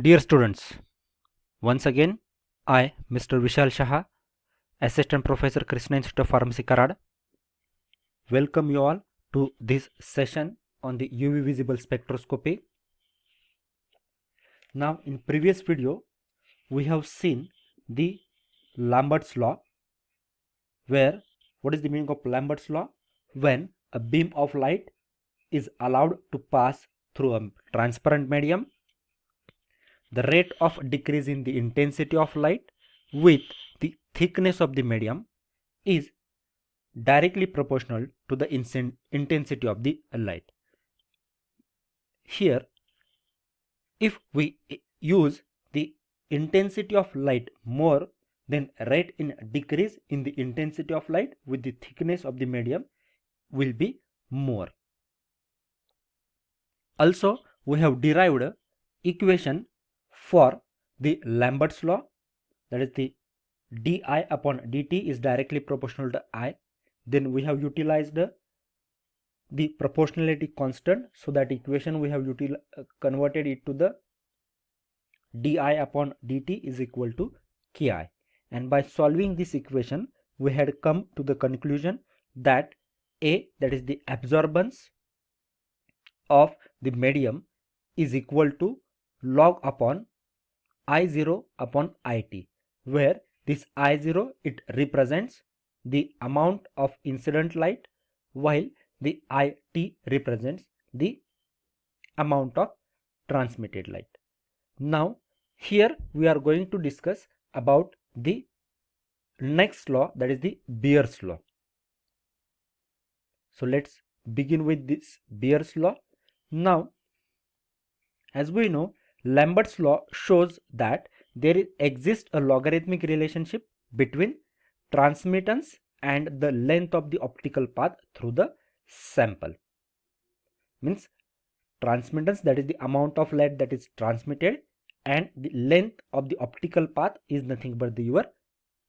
Dear students, once again I, Mr. Vishal Shah, Assistant Professor, Krishna Institute of Pharmacy, Karad, welcome you all to this session on the UV visible spectroscopy. Now, in previous video, we have seen the Lambert's law, where what is the meaning of Lambert's law? When a beam of light is allowed to pass through a transparent medium, the rate of decrease in the intensity of light with the thickness of the medium is directly proportional to the intensity of the light. Here, if we use the intensity of light more, then rate in decrease in the intensity of light with the thickness of the medium will be more. Also, we have derived equation for the Lambert's law, that is the di upon dt is directly proportional to I. Then we have utilized the proportionality constant, so that equation we have converted it to the di upon dt is equal to ki, and by solving this equation we had come to the conclusion that A, that is the absorbance of the medium, is equal to log upon I0 upon IT, where this I0 it represents the amount of incident light, while the IT represents the amount of transmitted light. Now here we are going to discuss about the next law, that is the Beer's law. So let's begin with this Beer's law. Now, as we know, Lambert's law shows that there exists a logarithmic relationship between transmittance and the length of the optical path through the sample. Means transmittance, that is the amount of light that is transmitted, and the length of the optical path is nothing but your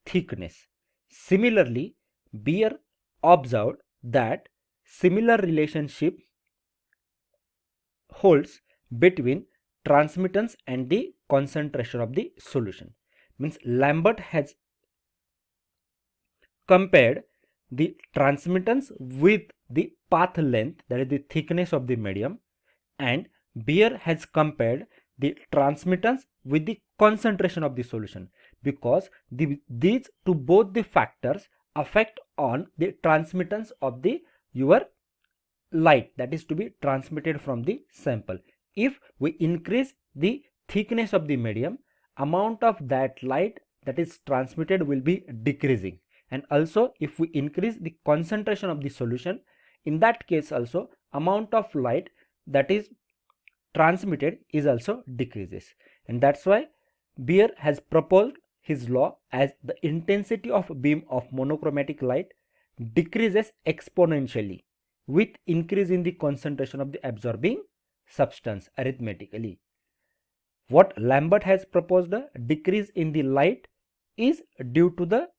thickness. Similarly, Beer observed that similar relationship holds between transmittance and the concentration of the solution. Means Lambert has compared the transmittance with the path length, that is the thickness of the medium, and Beer has compared the transmittance with the concentration of the solution, because these two both the factors affect on the transmittance of the your light that is to be transmitted from the sample. If we increase the thickness of the medium, amount of that light that is transmitted will be decreasing, and also if we increase the concentration of the solution, in that case also amount of light that is transmitted is also decreases. And that's why Beer has proposed his law as the intensity of beam of monochromatic light decreases exponentially with increase in the concentration of the absorbing substance arithmetically. What Lambert has proposed, a decrease in the light is due to the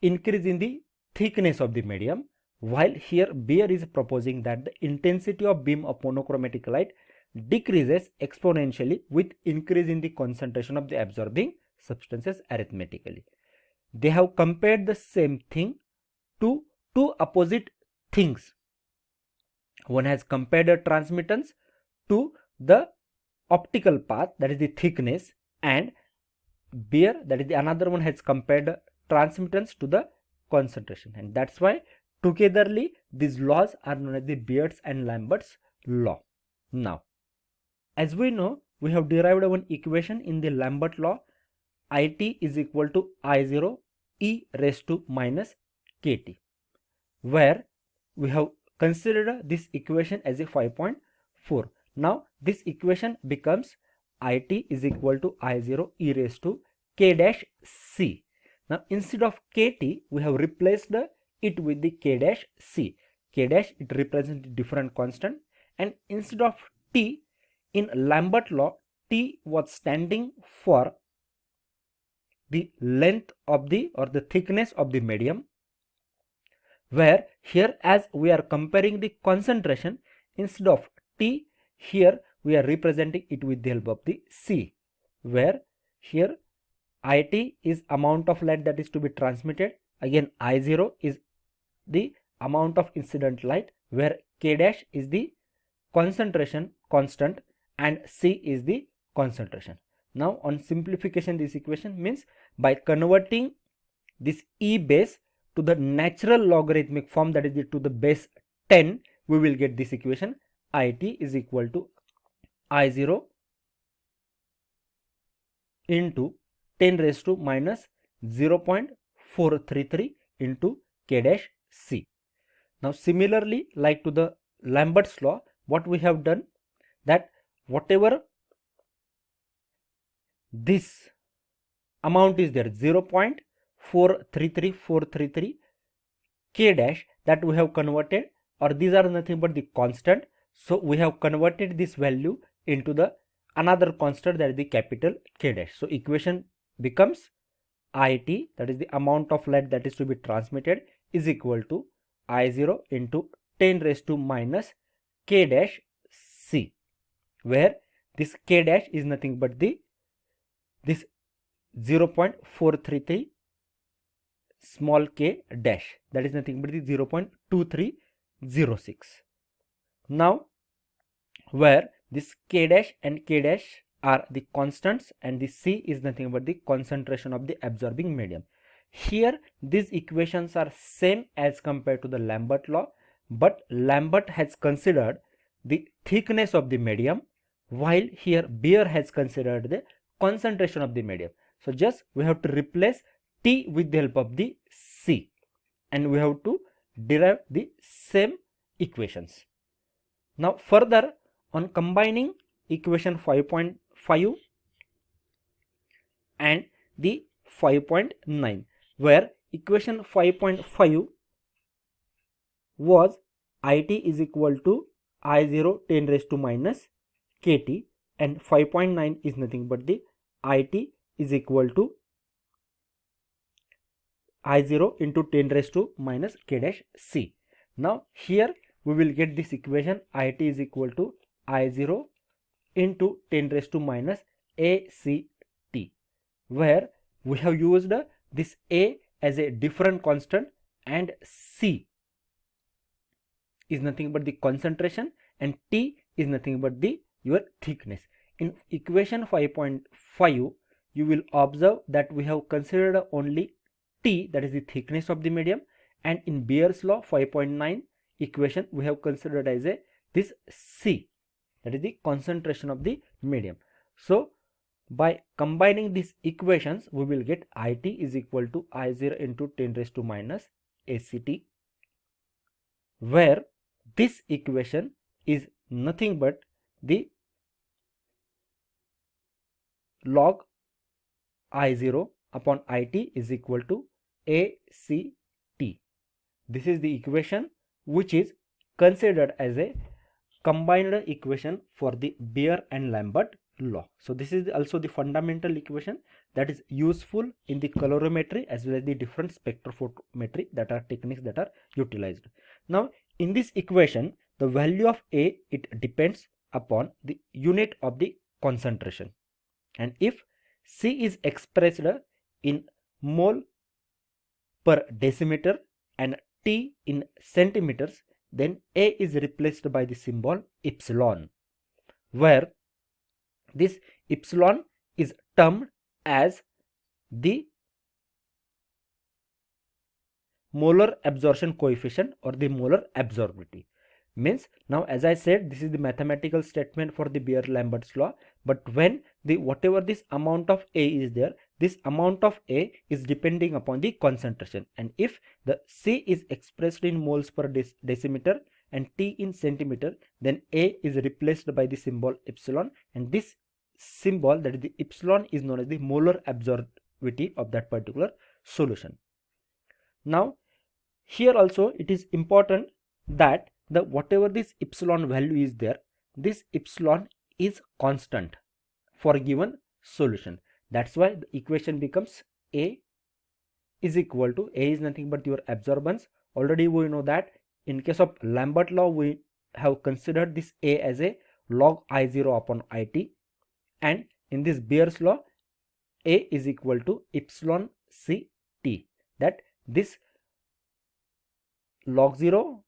increase in the thickness of the medium, while here Beer is proposing that the intensity of beam of monochromatic light decreases exponentially with increase in the concentration of the absorbing substances arithmetically. They have compared the same thing to two opposite things. One has compared a transmittance to the optical path, that is the thickness, and Beer, that is the another one, has compared transmittance to the concentration, and that's why togetherly these laws are known as the Beer's and Lambert's law. Now, as we know, we have derived one equation in the Lambert law. IT is equal to I0 e raised to minus kt, where we have considered this equation as a 5.4. Now this equation becomes IT is equal to I0 e raised to k dash c. Now instead of kt, we have replaced it with the k dash c. K dash, it represents a different constant, and instead of t, in Lambert law, t was standing for the length of the or the thickness of the medium, where here as we are comparing the concentration, instead of t, here we are representing it with the help of the c. where here IT is amount of light that is to be transmitted. Again, I0 is the amount of incident light, where K dash is the concentration constant and C is the concentration. Now on simplification, this equation means by converting this E base to the natural logarithmic form, that is to the base 10, we will get this equation. IT is equal to I0 into 10 raised to minus 0.433 into K dash C. Now similarly, like to the Lambert's law, what we have done, that whatever this amount is there, 0.433433 K dash, that we have converted, or these are nothing but the constant, so we have converted this value into the another constant, that is the capital K dash. So equation becomes IT, that is the amount of light that is to be transmitted, is equal to I0 into 10 raised to minus K dash C, where this K dash is nothing but this 0.433 small k dash, that is nothing but the 0.2306. Now where this K dash and K dash are the constants and the C is nothing but the concentration of the absorbing medium. Here these equations are same as compared to the Lambert law, but Lambert has considered the thickness of the medium, while here Beer has considered the concentration of the medium. So just we have to replace T with the help of the C, and we have to derive the same equations. Now further, on combining equation 5.5 and the 5.9, where equation 5.5 was IT is equal to I0 10 raised to minus KT, and 5.9 is nothing but the IT is equal to I0 into 10 raised to minus K dash C. Now here we will get this equation, IT is equal to I0 into 10 raised to minus ACT, where we have used this A as a different constant and C is nothing but the concentration and T is nothing but the your thickness. In equation 5.5 you will observe that we have considered only T, that is the thickness of the medium, and in Beer's law 5.9 equation we have considered as a this C, that is the concentration of the medium. So by combining these equations we will get IT is equal to I0 into 10 raised to minus ACT, where this equation is nothing but the log I0 upon IT is equal to ACT. This is the equation which is considered as a combined equation for the Beer and Lambert law. So this is also the fundamental equation that is useful in the colorimetry as well as the different spectrophotometry that are techniques that are utilized. Now in this equation the value of A, it depends upon the unit of the concentration, and if C is expressed in mole per decimeter and T in centimeters, then A is replaced by the symbol epsilon, where this epsilon is termed as the molar absorption coefficient or the molar absorptivity. Means now, as I said, this is the mathematical statement for the Beer-Lambert's law, but when the whatever this amount of A is there, this amount of A is depending upon the concentration, and if the C is expressed in moles per decimeter and T in centimeter, then A is replaced by the symbol epsilon, and this symbol, that is the epsilon, is known as the molar absorptivity of that particular solution. Now here also it is important that the whatever this epsilon value is there, this epsilon is constant for given solution. That's why the equation becomes A is equal to, A is nothing but your absorbance. Already we know that in case of Lambert law we have considered this A as a log I0 upon IT, and in this Beer's law, A is equal to epsilon Ct, that this log I0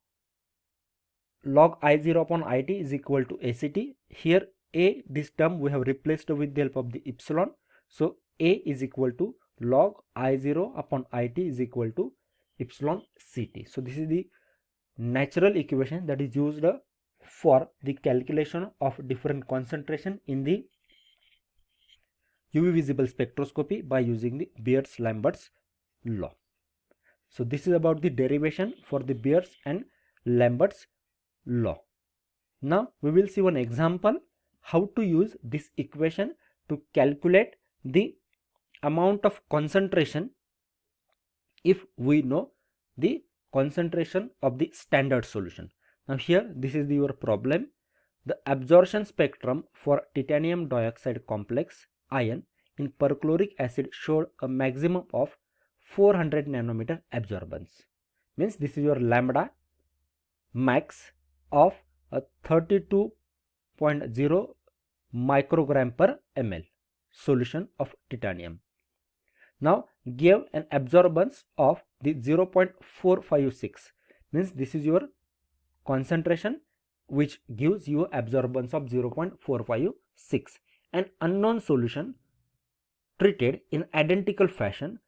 upon It is equal to ACT. Here A, this term we have replaced with the help of the epsilon. So A is equal to log I0 upon It is equal to epsilon Ct. So this is the natural equation that is used for the calculation of different concentration in the UV visible spectroscopy by using the Beers-Lambert's law. So this is about the derivation for the Beers and Lambert's law. Now we will see one example how to use this equation to calculate the amount of concentration if we know the concentration of the standard solution. Now here this is your problem. The absorption spectrum for titanium dioxide complex ion in perchloric acid showed a maximum of 400 nanometer absorbance. Means this is your lambda max of a 32.0 microgram per ml solution of titanium. Now give an absorbance of the 0.456, means this is your concentration which gives you absorbance of 0.456. An unknown solution treated in identical fashion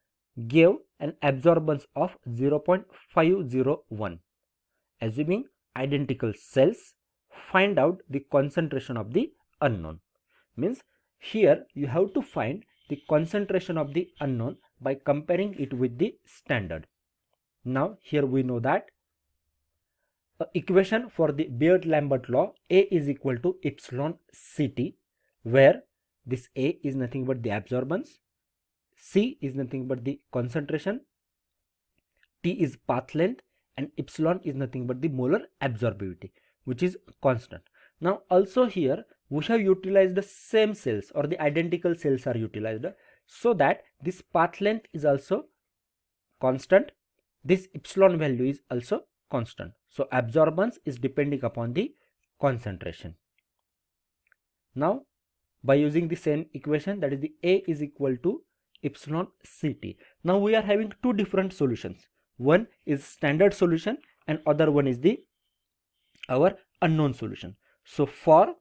gave an absorbance of 0.501. Assuming identical cells, find out the concentration of the unknown. Means here you have to find the concentration of the unknown by comparing it with the standard. Now here we know that equation for the Beer-Lambert law, A is equal to epsilon Ct, where this A is nothing but the absorbance, C is nothing but the concentration, T is path length, and epsilon is nothing but the molar absorbivity, which is constant. Now also here we have utilized the same cells, or the identical cells are utilized, so that this path length is also constant, this epsilon value is also constant. So absorbance is depending upon the concentration. Now by using the same equation, that is the A is equal to epsilon Ct. Now we are having two different solutions. One is standard solution and other one is our unknown solution. So for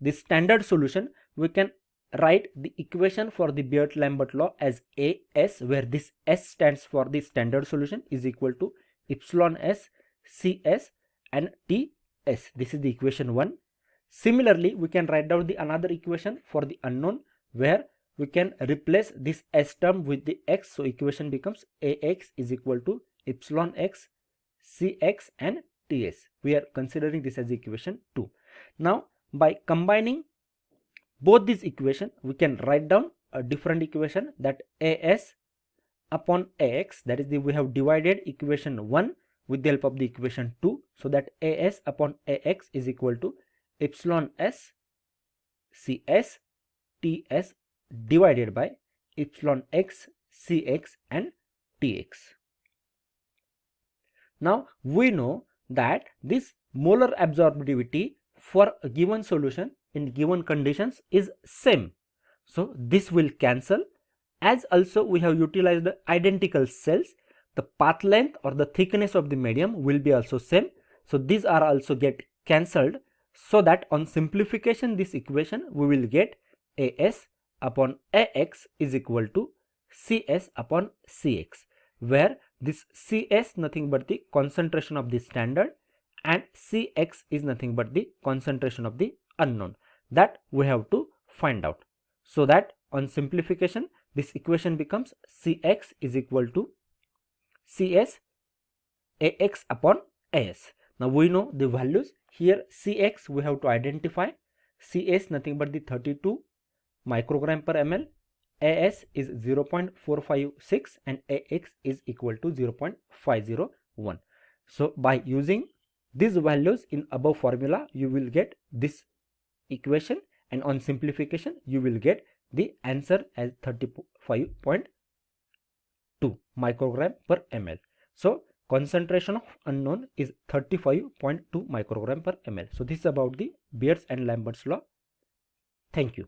the standard solution, we can write the equation for the Beer-Lambert law as AS, where this S stands for the standard solution, is equal to epsilon S Cs and Ts. This is the equation 1. Similarly, we can write down the another equation for the unknown, where we can replace this S term with the X. So equation becomes AX is equal to epsilon X Cx and Ts. We are considering this as equation 2. Now by combining both these equations, we can write down a different equation, that As upon Ax, that is we have divided equation 1 with the help of the equation 2, so that As upon Ax is equal to epsilon S Cs Ts divided by epsilon X Cx and Tx. Now we know that this molar absorptivity for a given solution in given conditions is same. So this will cancel, as also we have utilized the identical cells, the path length or the thickness of the medium will be also same. So these are also get cancelled, so that on simplification this equation we will get As upon Ax is equal to Cs upon Cx, where this Cs nothing but the concentration of the standard and Cx is nothing but the concentration of the unknown, that we have to find out. So that on simplification this equation becomes Cx is equal to Cs Ax upon As. Now we know the values. Here Cx we have to identify. Cs nothing but the 32 microgram per ml, As is 0.456 and Ax is equal to 0.501. So by using these values in above formula, you will get this equation, and on simplification you will get the answer as 35.2 microgram per ml. So concentration of unknown is 35.2 microgram per ml. So this is about the Beers and Lambert's law. Thank you.